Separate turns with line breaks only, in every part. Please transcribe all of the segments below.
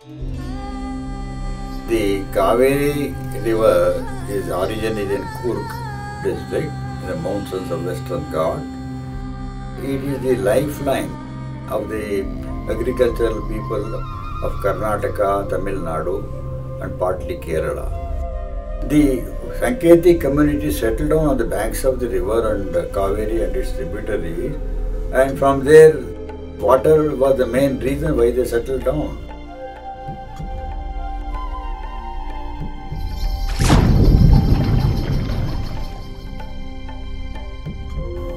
The Kaveri river, its origin is in Kurg district, in the mountains of Western Ghat. It is the lifeline of the agricultural people of Karnataka, Tamil Nadu and partly Kerala. The Sankethi community settled down on the banks of the river and Kaveri and its tributaries, and from there water was the main reason why they settled down.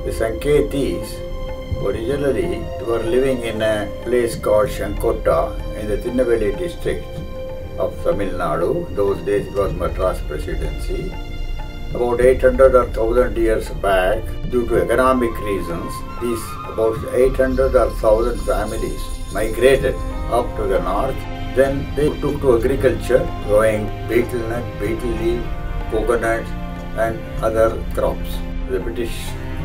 The Sankethis originally were living in a place called Shankota in the Tinnavelli district of Tamil Nadu. Those days it was Madras Presidency. About 800 or 1000 years back, due to economic reasons, these about 800 or 1000 families migrated up to the north. Then they took to agriculture, growing betel nut, betel leaf, coconuts and other crops. The British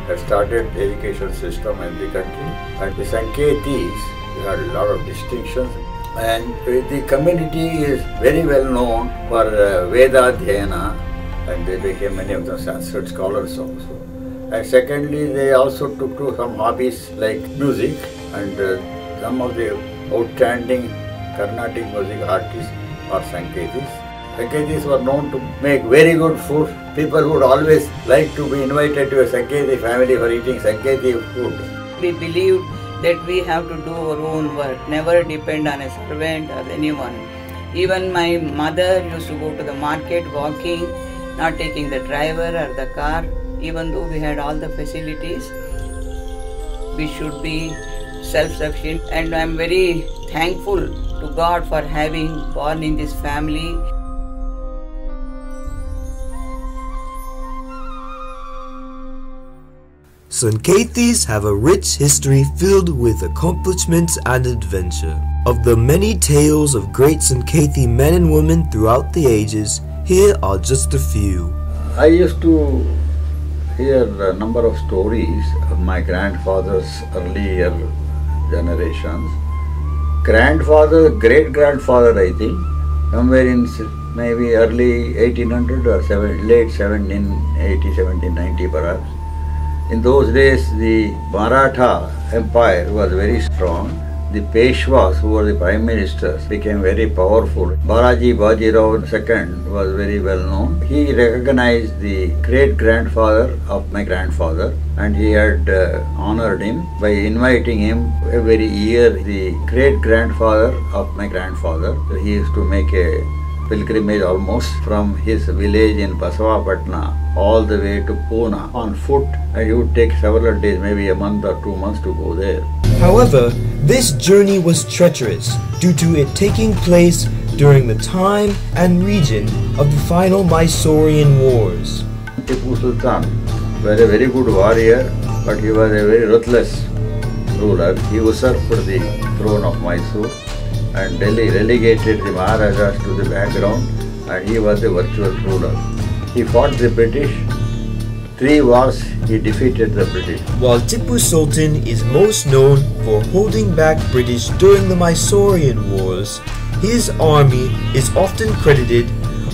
had started the education system in the country, and the Sankethis had a lot of distinctions, and the community is very well known for Veda Dhyana, and they became many of them Sanskrit scholars also. And secondly, they also took to some hobbies like music, and some of the outstanding Carnatic music artists are Sankethis. Sankethis were known to make very good food. People would always like to be invited to a Sankethi family for eating Sankethi food.
We believed that we have to do our own work, never depend on a servant or anyone. Even my mother used to go to the market walking, not taking the driver or the car. Even though we had all the facilities, we should be self-sufficient, and I am very thankful to God for having born in this family.
Sankethis have a rich history filled with accomplishments and adventure. Of the many tales of great Sankethi men and women throughout the ages, here are just a few.
I used to hear a number of stories of my grandfather's earlier generations. Grandfather, great-grandfather, I think, somewhere in maybe early 1800 or late 1780, 1790 perhaps. In those days, the Maratha Empire was very strong. The Peshwas, who were the prime ministers, became very powerful. Balaji Bajirao II was very well known. He recognized the great-grandfather of my grandfather, and he had honored him by inviting him every year. The great-grandfather of my grandfather, so he used to make a pilgrimage almost from his village in Basavapatna all the way to Pune on foot, and it would take several days, maybe a month or 2 months to go there.
However, this journey was treacherous due to it taking place during the time and region of the final Mysorean Wars.
Tipu Sultan was a very good warrior, but he was a very ruthless ruler. He usurped the throne of Mysore and Delhi relegated the Maharajas to the background, and he was a virtual ruler. He fought the British. 3 wars he defeated the British.
While Tipu Sultan is most known for holding back British during the Mysorean Wars, his army is often credited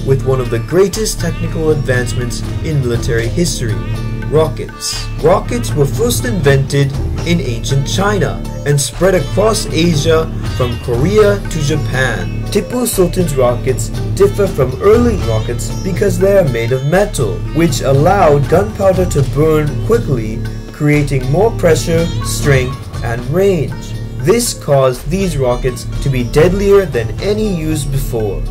with one of the greatest technical advancements in military history: rockets. Rockets were first invented in ancient China and spread across Asia from Korea to Japan. Tipu Sultan's rockets differ from early rockets because they are made of metal, which allowed gunpowder to burn quickly, creating more pressure, strength, and range. This caused these rockets to be deadlier than any used before.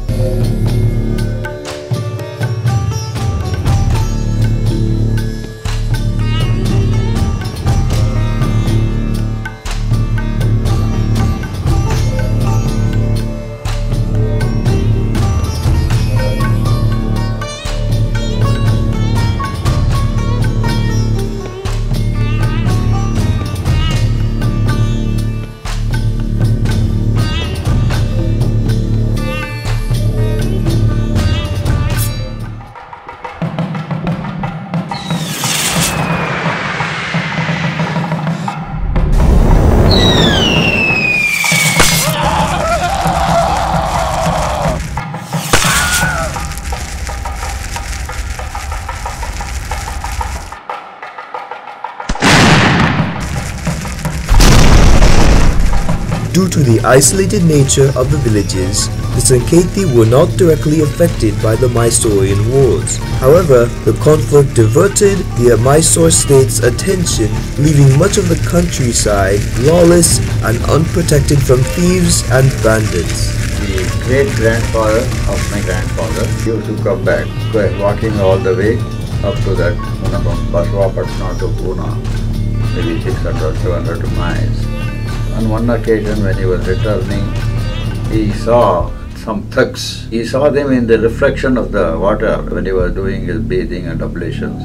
to the isolated nature of the villages, the Sankethi were not directly affected by the Mysorean wars. However, the conflict diverted the Mysore state's attention, leaving much of the countryside lawless and unprotected from thieves and bandits.
The great-grandfather of my grandfather used to come back, walking all the way up to that, from Baswapatna to Pune, maybe 600, 700 miles. On one occasion when he was returning, he saw some thugs. He saw them in the reflection of the water when he was doing his bathing and ablutions.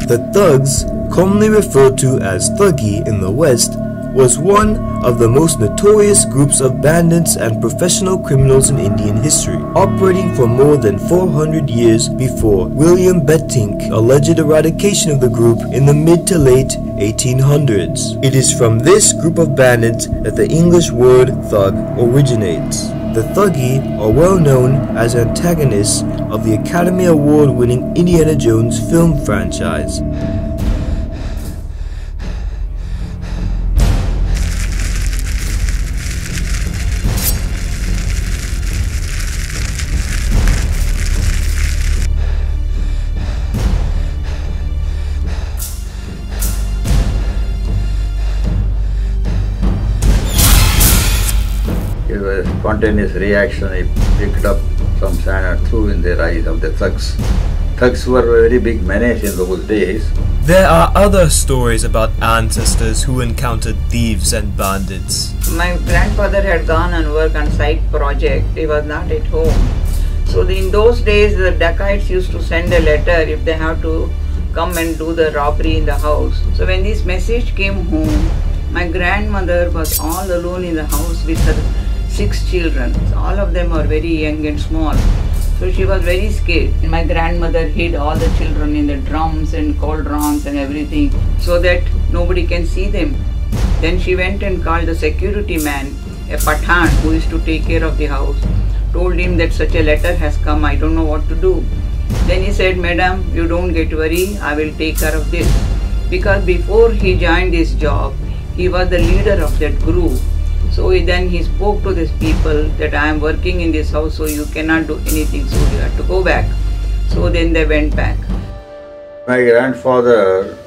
The thugs, commonly referred to as Thuggy in the West, was one of the most notorious groups of bandits and professional criminals in Indian history, operating for more than 400 years before William Bentinck alleged eradication of the group in the mid to late 1800s. It is from this group of bandits that the English word thug originates. The Thuggy are well known as antagonists of the Academy Award-winning Indiana Jones film franchise.
It was a spontaneous reaction. He picked up some sand and threw in the eyes of the thugs. Thugs were a very big menace in those days.
There are other stories about ancestors who encountered thieves and bandits.
My grandfather had gone and worked on site project. He was not at home. So in those days, the dacoits used to send a letter if they have to come and do the robbery in the house. So when this message came home, my grandmother was all alone in the house with her 6 children. All of them are very young and small. So she was very scared. My grandmother hid all the children in the drums and cauldrons and everything so that nobody can see them. Then she went and called the security man, a Pathan who used to take care of the house, told him that such a letter has come, I don't know what to do. Then he said, Madam, you don't get worried, I will take care of this. Because before he joined this job, he was the leader of that group. So then he spoke to these people that I am working in this house, so you cannot do anything, so you have to go back. So then they went back.
My grandfather,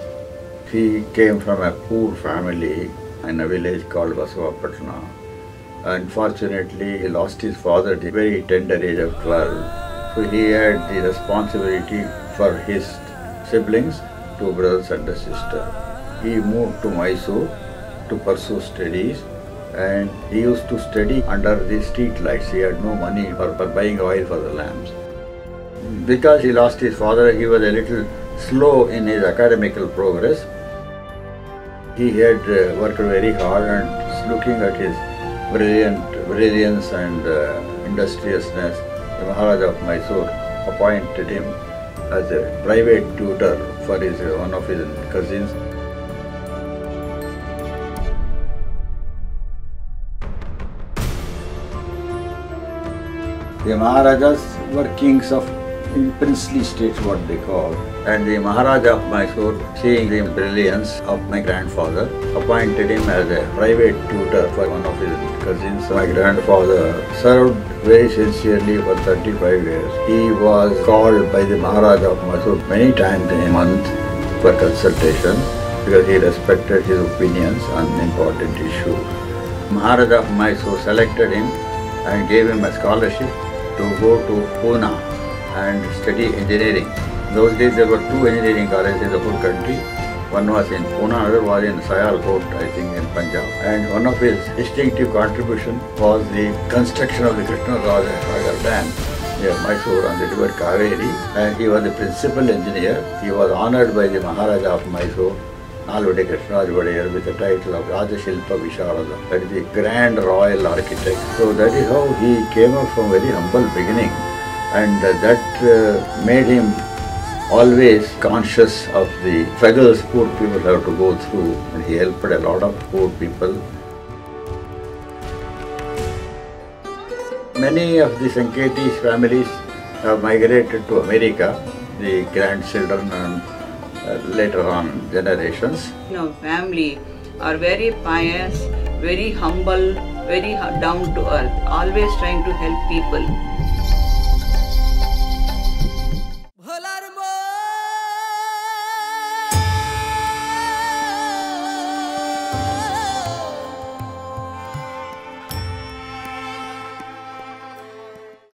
he came from a poor family in a village called Baswapatna. Unfortunately, he lost his father at a very tender age of 12. So he had the responsibility for his siblings, 2 brothers and a sister. He moved to Mysore to pursue studies, and he used to study under the street lights. He had no money for buying oil for the lamps. Because he lost his father, he was a little slow in his academical progress. He had worked very hard, and looking at his brilliance and industriousness, the Maharaja of Mysore appointed him as a private tutor for one of his cousins. The Maharajas were kings of princely states, what they call. And the Maharaja of Mysore, seeing the brilliance of my grandfather, appointed him as a private tutor for one of his cousins. My grandfather served very sincerely for 35 years. He was called by the Maharaja of Mysore many times in a month for consultation because he respected his opinions on important issues. Maharaja of Mysore selected him and gave him a scholarship to go to Pune and study engineering. In those days there were 2 engineering colleges in the whole country. One was in Pune, another was in Sialkot, I think in Punjab. And one of his distinctive contribution was the construction of the Krishnaraja Dam near Mysore on the river Kaveri. And he was the principal engineer. He was honoured by the Maharaja of Mysore, Nalvade Krishnaraj with the title of Rajashilpa Visharada, that is the grand royal architect. So that is how he came up from very humble beginning, and that made him always conscious of the struggles poor people have to go through, and he helped a lot of poor people. Many of the Sankethi families have migrated to America the grandchildren and later on generations.
Family are very pious, very humble, very down to earth, always trying to help people.